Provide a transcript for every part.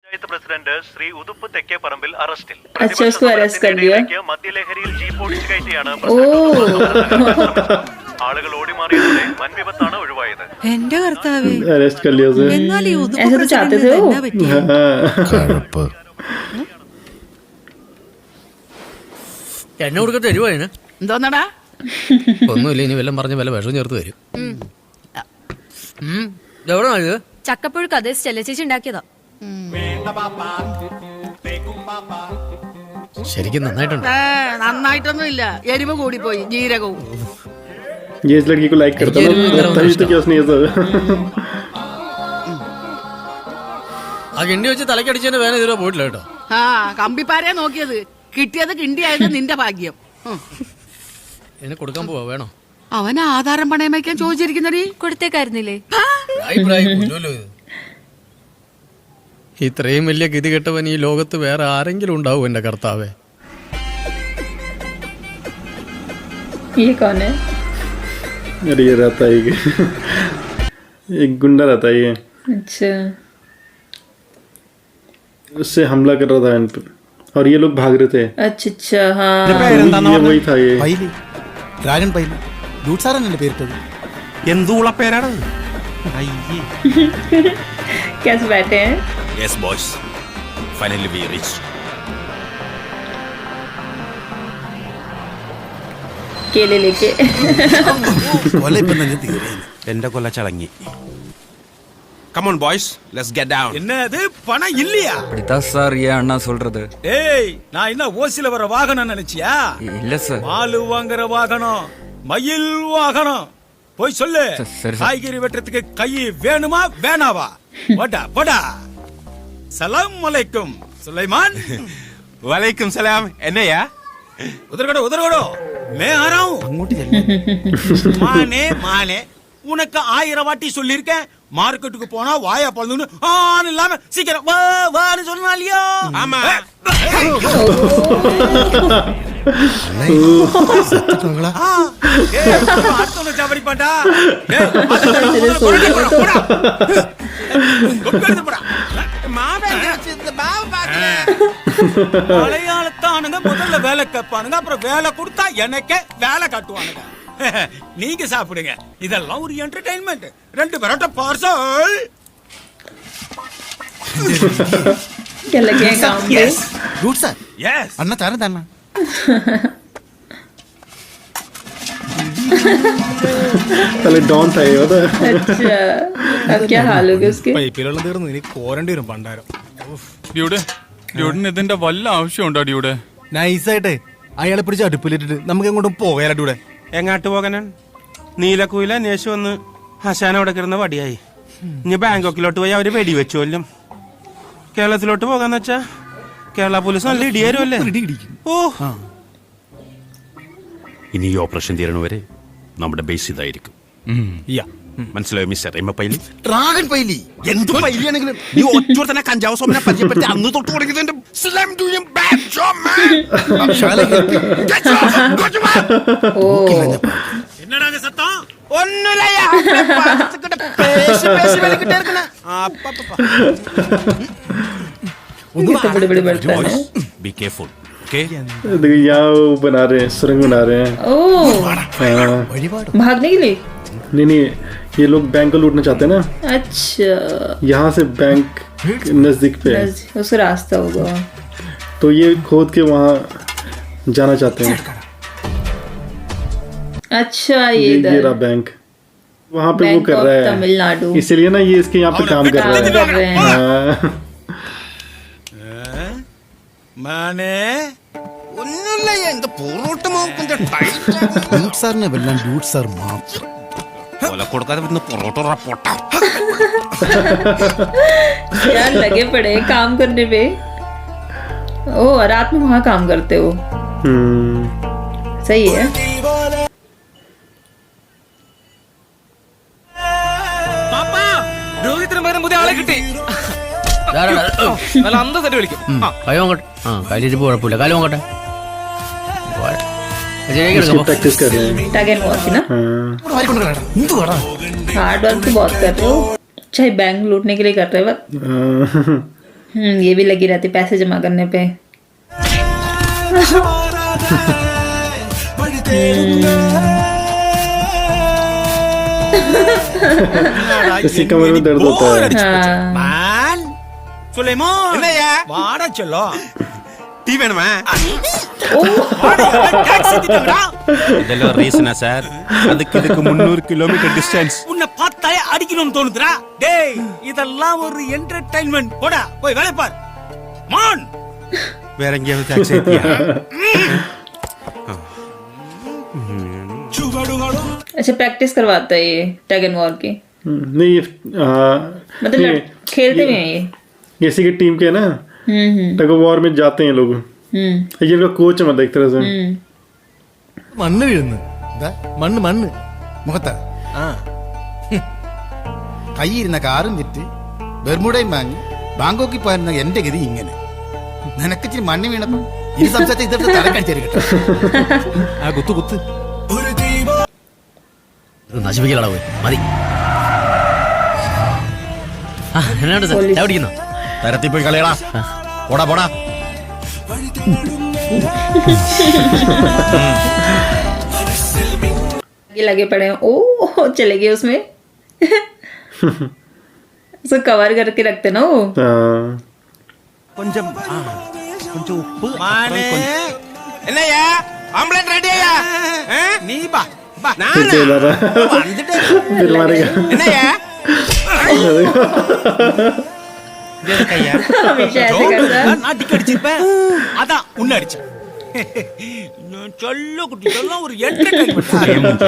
President Shri Uthup Thekkeparambil അറസ്റ്റിൽ. अच्छा उसको अरेस्ट कर लिया. മദ്യലഹരിയിൽ ജീപ്പ് ഓടിച്ചു കയറ്റിയാണ് ആളുകൾ ഓടിമാറിയതോടെ വൻ വിപത്താണ് ഒഴിവായത്. എന്റെ കർത്താവേ, अरेस्ट कर लिया उसे. എന്നാൽ ഈ ഉതുപ്പ് ऐसे तो चाहते थे वो. എന്നാ പറ്റിയെ? എന്നെ കൊടുക്ക തരുവാണ്. എന്തോന്നടാ? ഒന്നുമില്ല, ഇനി വല്ലതും പറഞ്ഞ വല്ല വിഷം ചേർത്ത് തരും. എവിടെ ഇത്? ചക്കപ്പുഴുക്ക് അതേ സ്റ്റെല്ല ചേച്ചി ഉണ്ടാക്കിയതാ. ശരിക്കും നന്നായിട്ടുണ്ട്. നന്നായിട്ടൊന്നും ഇല്ല, എരിവ് കൂടിപ്പോയി, ജീരകവും. ये इस लड़की को लाइक करता ना, तभी तो क्या उसने ये सब. ആ കിണ്ടി വെച്ച് തലക്കടിച്ചതിന്റെ വേന ഇതുവരെ പോയിട്ടില്ല കേട്ടോ. ആ കമ്പിപ്പാരയെ നോക്കിയത്, കിട്ടിയത് കിണ്ടിയായത് നിന്റെ ഭാഗ്യം. എന്നെ കൊടുക്കാൻ പോവാ, വേണോ? അവൻ ആധാരം പണയം വയ്ക്കാൻ ചോദിച്ചിരിക്കുന്നടി. കൊടുത്തേക്കായിരുന്നില്ലേ? ഇത്രയും വലിയ ഗതി കെട്ടവൻ ഈ ലോകത്ത് വേറെ ആരെങ്കിലും ഉണ്ടാവും എന്റെ കർത്താവേ? ये कौन है? अरे ये रहता है एक गुंडा रहता है ये. अच्छा, उससे हमला कर रहा था इन पे और ये लोग भाग रहे थे. अच्छा हाँ. ये वही था ये. പൈലി, ഡ്രാഗൺ പൈലി. ഡൂട്ട് സാറല്ലേ പേരിട്ടത്? എന്തുള്ള പേരാണ്? कैसे बैठे हैं? Yes boys, finally we reached. केले लेके. കൊല ഇപ്പം തന്നെ തീരെ. എന്റെ കൊല്ല ചളങ്ങി. Come on boys, let's get down. என்னது பணம் இல்லையா? அப்படிதான் சார் ஏன் அண்ணா சொல்றது? ஏய், நான் என்ன ஓசில வர வாகனம் நினைச்சியா? இல்ல சார். மாலு வாங்குற வாகனம், மயில் வாகனம். போய் சொல்லு. சரி. காய்கறி வெட்டுறதுக்கு கை வேணுமா வேணாவா? போடா போடா. சலாம் அலைக்கும் சுலைமான். വലൈക്കും സലാം. എന്നയാ? उधर करो मैं आ रहा हूँ. மானே மானே, உனக்கு 1000 வாட்டி சொல்லிருக்கேன், மார்க்கெட்டுக்கு போனா வாயா பழந்து ஆன் இல்லாம சீக்கிரம் வா வான்னு சொன்னாலியோ. ஆமா. அடுத்தவனை ஜாபடி பாண்டா. மலையாளத்தானுங்க முதல்ல வேலை கேட்பானுங்க, அப்புறம் வேலை கொடுத்தா எனக்கே வேலை காட்டுவானுங்க. நீங்க சாப்பிடுங்க, இதெல்லாம் ஒரு என்டர்டைன்மெண்ட். 2 பரோட்டா பார்சல். क्या लगे हैं काम पे? ഡൂട്ട് സാർ, यस അണ്ണ താരം തന്നെ. पहले डॉन था ये होता. अच्छा, अब क्या हाल होगा उसके? പൈപ്പിലെല്ലാം തീർന്നു, ഇനി കോരണ്ടി വരും പണ്ടാരം. ഡ്യൂഡിന് ഇതിന്റെ വല്ല ആവശ്യമുണ്ടോ ഡ്യൂഡ്? നൈസായിട്ട് അയാളെ പിടിച്ച് അടുപ്പിലിട്ടിട്ട് നമുക്ക് എങ്ങോട്ടും പോയാലോ ഡൂടെ? എങ്ങാട്ട് പോകാനാണ്? നീലക്കുയില അന്വേഷിച്ചു വന്ന് ഹസാൻ അവിടെ കിടന്ന വടിയായി. ഇനി ബാങ്കോക്കിലോട്ട് പോയി അവര് വെടിവെച്ചു കൊല്ലും. കേരളത്തിലോട്ട് പോകാന്ന് വെച്ചാ കേരള പോലീസ് നല്ല ഇടിയാരുമല്ലേ? ഓ, ഇനി ഈ ഓപ്പറേഷൻ തീരണവരെ നമ്മുടെ ബേസ് ഇതായിരിക്കും. മനസ്സിലായോ മിസ്റ്റർ എമ്മപ്പൈലി? ഡ്രാഗൺ പൈലി എന്ത് പൈലിയാണെങ്കിലും നീ ഒറ്റ തന്നെ കഞ്ചാവ് സോമനെ പരിചയപ്പെടുത്തി അന്ന് തൊട്ട് തുടങ്ങിയതിന്റെ என்னடாங்க சத்தம்? ഒന്നുമില്ലയ്യ. कितने बड़े बर्तन है. Be careful, okay? देखो यहाँ वो बना रहे हैं, सुरंग बना रहे हैं. ओह, हाँ. भागने के लिए? नहीं, ये लोग बैंक को लूटना चाहते हैं ना. अच्छा, यहाँ से बैंक नजदीक पे है, उसका रास्ता होगा. तो ये खोद के वहाँ जाना चाहते हैं. अच्छा, ये ये इधर रहा बैंक, वहाँ पे वो बैंक कर ऑफ रहा है. तमिलनाडु इसीलिए ना ये इसके यहाँ पे काम कर रहा है. कर रहे हैं. हाँ. മാനേ, ഒന്നുമില്ലയ്യ. എന്ത് പൊറോട്ടമോ ഡൂട്ട് സാറിനെ വെല്ലാം ഡൂട്ട് സാർ മാത്രം. കൊല കൊടുക്കാതെ വരുന്ന പൊറോട്ട പൊട്ട. यार लगे पड़े हैं काम करने पे. ओ, रात में वहाँ काम करते हो? सही है. പാപ്പാ, രോഹിത്തിന് പകരം പുതിയ ആളെ കിട്ടി. നല്ല അന്തസ്സായിട്ട് വിളിക്കും. കൈ നോക്കട്ടെ. ആ കയ്യിലിരിപ്പ് കുഴപ്പമില്ല, കാലം നോക്കട്ടെ. इसकी प्रैक्टिस कर रहे हैं. टग एंड वॉच ना. എന്തുവാടാ? हार्ड वर्क तो बहुत कर रहे हो. चाहे बैंक लूटने के लिए कर रहे हो. ये भी लगी रहती पैसे जमा करने पे। किसी कमर में दर्द होता है। हाँ। മാൻ സുലൈമാൻ വാടാ ചെല്ലോ ടീ വേണമാ இதெல்லாம் ரீசனா சார் அதுக்கு இதுக்கு 300 கிலோமீட்டர் டிஸ்டன்ஸ் உன்னை பார்த்தாலே அடிக்கணும்னு தோணுதுடா டேய் இதெல்லாம் ஒரு என்டர்டைன்மெண்ட் போடா போய் வேலை பார் மான் வேற எங்கேயாவது டாக்ஸி ஏத்தியா अच्छा प्रैक्टिस करवाता है ये टग एंड वॉर की। नहीं मतलब खेलते भी हैं ये। किसी की टीम के ना टग ऑफ वॉर में जाते हैं लोग, ये इनका कोच है मतलब एक तरह से। മണ്ണ് വീഴുന്നു. മണ്ണ് മണ്ണ് മുഖത്ത് കൈയിരുന്ന കാറും വിറ്റ് ബെർമുടയും വാങ്ങി ബാങ്കോക്കിൽ പോയിരുന്ന എന്റെ ഗതി ഇങ്ങനെ. നിനക്ക് ഇച്ചിരി മണ്ണ് വീണപ്പം ഇനി സംസാരിച്ച ഇതെടുത്ത് തലക്കടിച്ചേരി കിട്ടും. ആ കുത്ത് കുത്ത്. നശിപ്പിക്കലടാ പോയി മതി. എവിടിക്കുന്നോ തരത്തിൽ പോയി കളയടാ. പോടാ പോടാ. लगे पड़े हैं। ओ चले गए उसमें। उसको कवर करके रखते ना वो। கொஞ்சம் கொஞ்சம் உப்பு மானே என்னையா ஆம்லெட் ரெடியா നീ ബാ ബാ फिर खेला था, फिर मारेगा। என்னையா हमेशा ऐसे करता है। நான் டிக் அடிச்சிருப்பேன் அதான் உன்னை அடிச்சேன். சொல்ல குட்டி இதெல்லாம் ஒரு என்டர்டைன்மெண்ட்.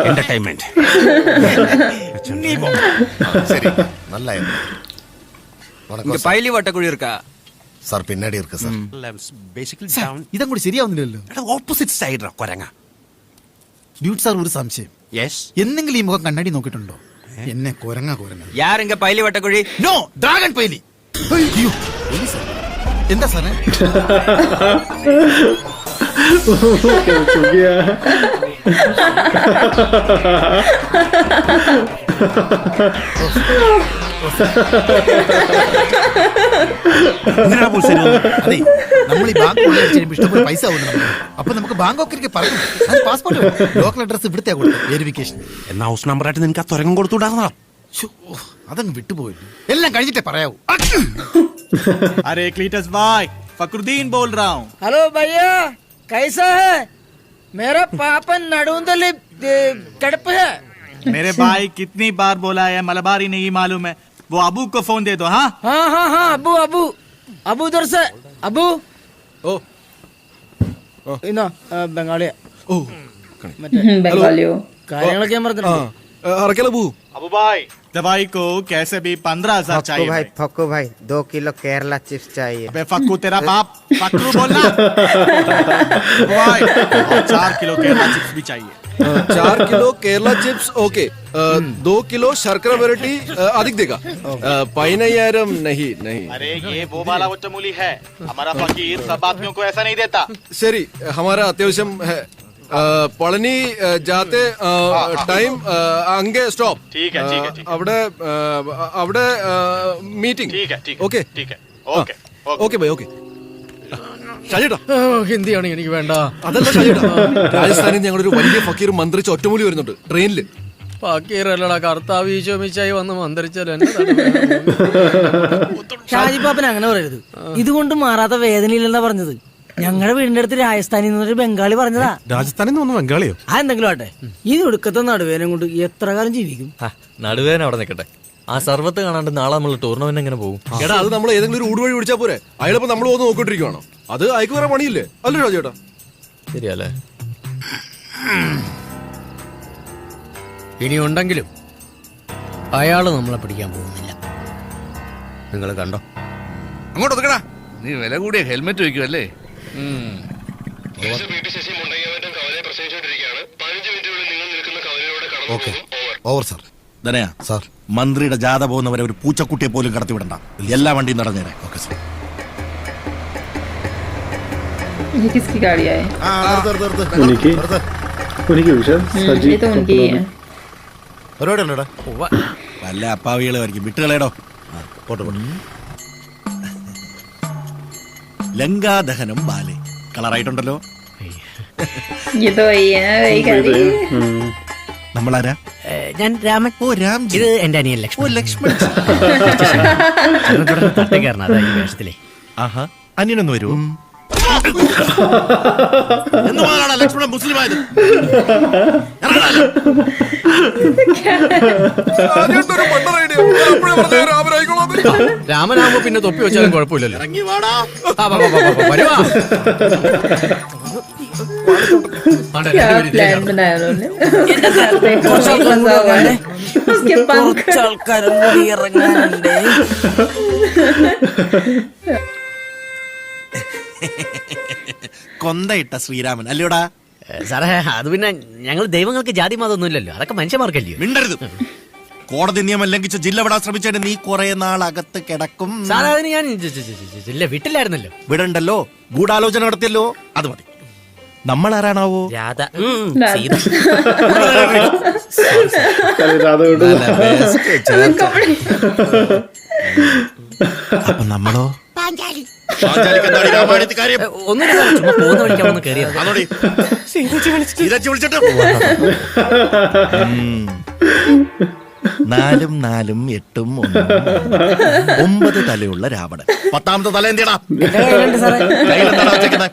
என்டர்டைன்மெண்ட் நீ போ. சரி நல்லா இங்க பைலி வட்டக்குழி இருக்கா സാർ പിന്നാടി ഇരിക്ക സാർ. ബേസിക്കലി ഡൗൺ ഇതങ്ങോട്ട് ശരിയാവുന്നില്ലല്ലോ. ഓപ്പോസിറ്റ് സൈഡ് കൊരങ്ങ. ഡ്യൂട്ട് സാർ ഒരു സംശയം. യെസ് എന്തെങ്കിലും ഈ മുഖം കണ്ണാടി നോക്കിയിട്ടുണ്ടോ? എന്നെ കൊരങ്ങ കൊരങ്ങ. யார் இங்க பைலி வட்டக்குழி? No dragon Paily. അയ്യോ എന്താ സാറേ? അതെ നമ്മൾ ഈ ബാങ്ക് ഇഷ്ടംപോലെ പൈസ ആവുന്നു നമുക്ക്. അപ്പൊ നമുക്ക് ബാങ്കോക്കിലേക്ക് പറയും. അത് പാസ്പോർട്ട് ലോക്കൽ അഡ്രസ് ഇവിടുത്തെ കൊടുത്തു വെരിഫിക്കേഷൻ. എന്നാ ഹൗസ് നമ്പർ ആയിട്ട് നിനക്ക് ആ തുരങ്കം കൊടുത്തുവിടാറുണ്ടോ? അതങ്ങ് വിട്ടുപോയില്ല. എല്ലാം കഴിഞ്ഞിട്ടേ പറയാവൂ. अरे क्लीटस भाई फकरुद्दीन बोल रहा हूँ. हेलो भैया कैसा है? मेरा पापा नडूंदली तड़प है. मेरे भाई कितनी बार बोला है मलबारी नहीं मालूम है. वो अबू को फोन दे दो. हाँ हाँ हाँ हाँ अबू अबू अबू उधर से अबू. ഇന്നോ ബംഗാളിയാ. बंगालियो കാര്യങ്ങളൊക്കെ ഞാൻ പറഞ്ഞു. अबू भाई दवाई को कैसे भी 15,000 चाहिए. भाई फक्कू भाई 2 किलो केरला चिप्स चाहिए. अबे फक्कू तेरा बाप फक्कू बोलना. अबू भाई 4 किलो केरला चिप्स भी चाहिए. 4 kilo Kerala chips okay. 2 kilo शर्करा वेराइटी अधिक देगा. 5,000 नहीं नहीं. अरे ये वो वाला वचमूली है. हमारा फकीर सब आदमियों को ऐसा नहीं देता. ശരി हमारा അത്യാവശ്യം है. പളനി ജാത്തെ ടൈം അങ്ങേ സ്റ്റോപ്പ്. ठीक है ठीक है ठीक അവിടെ അവിടെ മീറ്റിംഗ്. ठीक है ठीक ഓക്കെ ठीक है ओके ഓക്കെ ബൈ ഓക്കെ. ഷാജിട്ടാ ഹിന്ദിയാണ് എനിക്ക് വേണ്ട. അതല്ല ഷാജിട്ടാ, രാജസ്ഥാനിൽ ഞങ്ങളൊരു വലിയ ഫക്കീർ മന്ത്രിച്ച് ഒറ്റമൂലി വരുന്നുണ്ട് ട്രെയിനിൽ. ഫക്കീറല്ലടാ കർത്താവ് ഈശോമിച്ചായി വന്ന് മന്ത്രിച്ചാൽ ഷാജി പാപ്പൻ അങ്ങനെ പറയരുത്. ഇതുകൊണ്ട് മാറാത്ത വേദനയില്ലെന്നാ പറഞ്ഞത്. ഞങ്ങളുടെ വീടിന്റെ അടുത്ത് രാജസ്ഥാനിൽ നിന്നൊരു ബംഗാളി പറഞ്ഞതാ. രാജസ്ഥാനിൽ നിന്ന് വന്ന ബംഗാളിയോ? ആ എന്തെങ്കിലും ആട്ടെ. ഈ ഒടുക്കത്തെ നടുവേദന കൊണ്ട് എത്ര കാലം ജീവിക്കും? നടുവേദന അവിടെ നിൽക്കട്ടെ. ആ സർവത്ത് കാണാണ്ട് നാളെ നമ്മൾ ടൂർണമെന്റ് എങ്ങനെ പോകും? എടാ അത് നമ്മൾ ഏതെങ്കിലും ഒരു ഊടുവഴി പിടിച്ചാ പോരെ. അയാളിപ്പോ നമ്മൾ ഒന്ന് നോക്കിട്ടിരിക്കുവാണോ? അത് അയക്ക് വേറെ പണിയില്ലേ? അല്ലേ രാജേട്ടാ? ശരിയല്ലേ? ഇനി ഉണ്ടെങ്കിലും അയാള് നമ്മളെ പിടിക്കാൻ പോകുന്നില്ല. നിങ്ങൾ കണ്ടോ? അങ്ങോട്ട് ഒതുക്കടാ. നീ വില കൂടിയ ഹെൽമെറ്റ് വയ്ക്കുമല്ലേ? Over sir. ധനയാ സാർ, മന്ത്രിയുടെ ജാഥ പോകുന്നവരെ ഒരു പൂച്ചക്കുട്ടിയെ പോലും കടത്തിവിടണ്ട. എല്ലാ വണ്ടിയും നടന്നേരെ. Okay sir. ये किसकी गाड़ी है? उनकी उनकी सजी ये तो उनकी ही है. പരിപാടിയല്ലേടാ? വല്ല അപ്പാവികളായിരിക്കും. വിട്ടുകളേടോ. പോട്ടെ പോട്ടെ. ലങ്കാദഹനം ബാലെ. കളറായിട്ടുണ്ടല്ലോ. ये तो वही है ना, वही कर रही है। നമ്മളാരാ? ഞാൻ രാമൻ. ഓ രാംജി. ഇത് എന്റെ അനിയൻ ലക്ഷ്മൺ. ഓ ലക്ഷ്മൺ. തട്ടുകാരനാ ഈ വേഷത്തിലെ. ആഹാ, അനിയനൊന്ന് വരുമോ? എന്തുമാരാണ് ലക്ഷ്മണൻ മുസ്ലിം ആയത്? രാമനാകുമ്പോ പിന്നെ തൊപ്പി വെച്ചാലും കുഴപ്പമില്ലല്ലോ. ഇറങ്ങി വാടാ. വരുവാ. क्या प्लान बनाया उन्होंने? फंसा हुआ है उसके पंख। ഇറങ്ങാനുണ്ട്. കൊന്തയിട്ട ശ്രീരാമൻ അല്ലയോടാ? സാറേ അത് പിന്നെ ഞങ്ങൾ ദൈവങ്ങൾക്ക് ജാതി മതമൊന്നുമില്ലല്ലോ, അതൊക്കെ മനുഷ്യമാർക്കല്ലയോ. മിണ്ടരുത്. കോടതി നിയമം ലംഘിച്ച് ജില്ല വിടാൻ ശ്രമിച്ചതിന് നീ കുറെ നാൾ അകത്ത് കിടക്കും. സാറേ അതിന് ഞാൻ ജില്ല വിട്ടില്ലായിരുന്നല്ലോ. വിടണ്ടല്ലോ, ഗൂഢാലോചന നടത്തിയല്ലോ, അത് മതി. നമ്മളാരാണാവോ? രാധ. അപ്പൊ നമ്മളോ? ഒന്നുമില്ല, ചുമ്മാ പോകുന്ന വഴിക്കാവുന്ന കയറിയത്. നാലും നാലും എട്ടും 9 തലയുള്ള രാവണൻ. 10ാമത്തെ തല എന്തിയടാ? കയ്യിലെന്താണോ വെച്ചേക്കുന്നത്?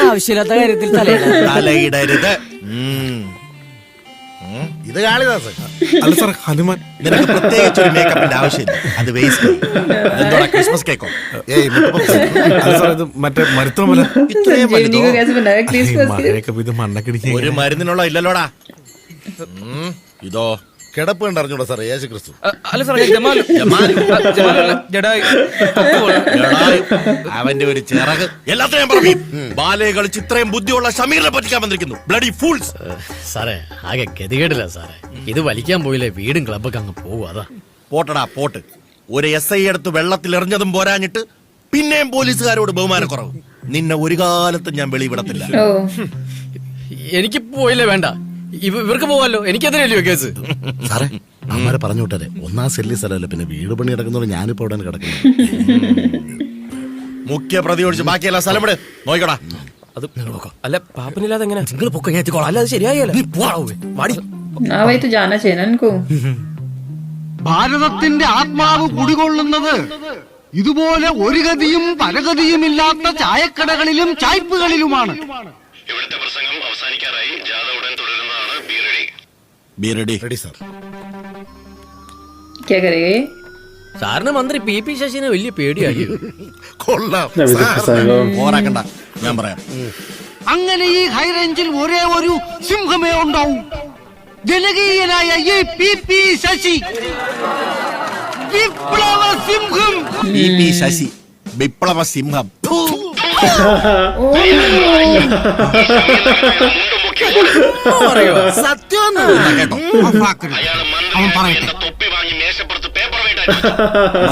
ആവശ്യമില്ലാത്ത കാര്യത്തിൽ തലയിടരുത്. ഇത് കാളിദാസ്. അല്ല സാർ, ഹനുമാൻ. നിനക്ക് പ്രത്യേകിച്ച് ഒരു മേക്കപ്പിന്റെ ആവശ്യമില്ല, അത് വേസ്റ്റ്. എന്തോടാ ക്രിസ്മസ് കേക്കോ? മറ്റേ മരുത്തോമല ഒരു മരുന്നിനുള്ള ഇല്ലല്ലോടാ. ഇതോ കിടപ്പ് കണ്ടറിഞ്ഞൂടാ സാറേ, യേശു ക്രിസ്തു. അല്ല സാറേ, അവന്റെ ഒരു ചിറക്. എല്ലാത്തിനും ഞാൻ പറഞ്ഞു. ബാലയെ കളിച്ച് ഇത്രയും ബുദ്ധിയുള്ള ഷമീറിനെ പറ്റിക്കാൻ വന്നിരിക്കുന്നു. Bloody fools. സാറേ ആകെ ഗതികേടില്ല സാറേ. ഇത് വലിക്കാൻ പോയില്ലേ വീടും ക്ലബൊക്കെ അങ്ങ് പോകും. അതാ. പോട്ടടാ പോട്ട്. ഒരു SI എടുത്ത് വെള്ളത്തിൽ എറിഞ്ഞതും പോരാഞ്ഞിട്ട് പിന്നെയും പോലീസുകാരോട് ബഹുമാനക്കുറവ്. നിന്നെ ഒരു കാലത്തും ഞാൻ വെളിവിടത്തില്ല. എനിക്ക് പോയില്ലേ വേണ്ട, ഇവർക്ക് പോവാലോ, എനിക്കെതിരല്ലോ കേസ്. സാറേ അമ്മരെ പറഞ്ഞു വിട്ടേ, 1ാം സെല്ലി സ്ഥലമല്ല, പിന്നെ വീട് പണി കിടക്കുന്നവർ ഞാനിപ്പോ അവിടെ കിടക്കുന്നു. മുഖ്യ പ്രതി ഒഴിച്ച് ബാക്കിയല്ല സ്ഥലം ഇവിടെ നോക്കടാ. അത് അല്ല പാപ്പനില്ലാതെ എങ്ങനെ നിങ്ങൾ പൊക്കം ഞാത്തിക്കോളാം, അല്ലാതെ ശരിയായല്ലോ. हाँ भाई तो जाना चाहिए ना इनको. ഭാരതത്തിന്റെ ആത്മാവ് കുടികൊള്ളുന്നത് ഇതുപോലെ ഒരു ഗതിയും പരഗതിയുമില്ലാത്ത ചായക്കടകളിലും ചായ്പുകളിലുമാണ്. ഇവിടുത്തെ പ്രസംഗം അവസാനിക്കാറായി. ജാഥ ഉടൻ തുടരുന്നതാണ്. Be ready. Ready sir. क्या करेंगे? സാറിന് മന്ത്രി PP ശശിനെ വലിയ പേടിയായി. കൊള്ളാം. പോരാക്കണ്ട, ഞാൻ പറയാം. അങ്ങനെ ഈ ഹൈറേഞ്ചിൽ ഒരേ ഒരു സിംഹമേ ഉണ്ടാവും, ജനകീയനായ ഈ PP ശശി, വിപ്ലവ സിംഹം. PP ശശി, വിപ്ലവ സിംഹം. സത്യം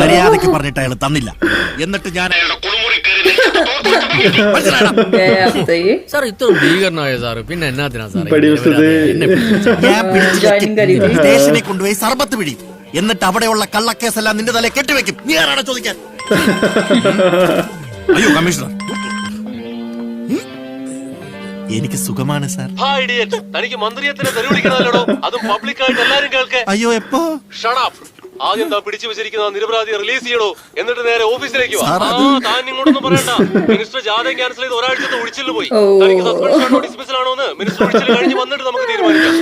മര്യാദക്ക് പറഞ്ഞിട്ട് അയാൾ തന്നില്ല. എന്നിട്ട് ഞാൻ അയാളുടെ കുളിമുറി സാർ ഇത്ര ഭീകരനായ സാറ് പിന്നെ എന്നാത്തിനാ സാർ സ്റ്റേഷനെ കൊണ്ടുപോയി സർബത്ത് പിടി. എന്നിട്ട് അവിടെയുള്ള കള്ളക്കേസെല്ലാം നിന്റെ തലയെ കെട്ടിവെക്കും. നീ ആരാണ് ചോദിക്കാൻ? അയ്യോ കമ്മീഷണർ, എനിക്ക് സുഖമാണ് സാർ. തനിക്ക് മന്ത്രിയത്തിനെ തെരുവിളിക്കണല്ലോ, അതും പബ്ലിക്കായിട്ട് എല്ലാരും കേൾക്കെ. അയ്യോ എപ്പോ? ആദ്യം താ പിടിച്ചു വെച്ചിരിക്കുന്ന നിരപരാധിയെ റിലീസ് ചെയ്യണോ, എന്നിട്ട് നേരെ ഓഫീസിലേക്ക് വാ. താൻ ഇങ്ങോട്ടൊന്നും പറയണ്ട. മിനിസ്റ്റർ ജാഥ ക്യാൻസൽ ചെയ്ത് ഒരാഴ്ചത്തെ ഒഴിച്ചിൽ പോയി. തനിക്ക് സസ്പെൻഷൻ ആണോ ഡിസ്മിസൽ ആണോ എന്ന് മിനിസ്റ്റർ ഒഴിച്ചിൽ കഴിഞ്ഞ് വന്നിട്ട് നമുക്ക് തീരുമാനിക്കാം.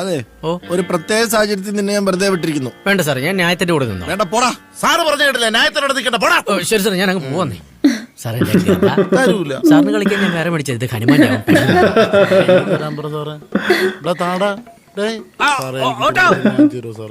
അതെ, ഒരു പ്രത്യേക സാഹചര്യത്തിൽ നിന്നെ ഞാൻ വെറുതെ വിട്ടിരിക്കുന്നു. വേണ്ട സാർ, ഞാൻ ന്യായത്തിന്റെ കൂടെ നിന്നു. വേണ്ട പോടാ. സാറ് പറഞ്ഞു കേട്ടില്ല, ന്യായത്തിനോട് നിൽക്കണ്ട, പോടാ. ശരി സാർ, ഞാൻ അങ്ങ് പോവാന്നേ. സാറേ സാറിന് കളിക്കാൻ ഞാൻ വേറെ മേടിച്ചത്, ഇത് ഹനുമാൻ സാറേ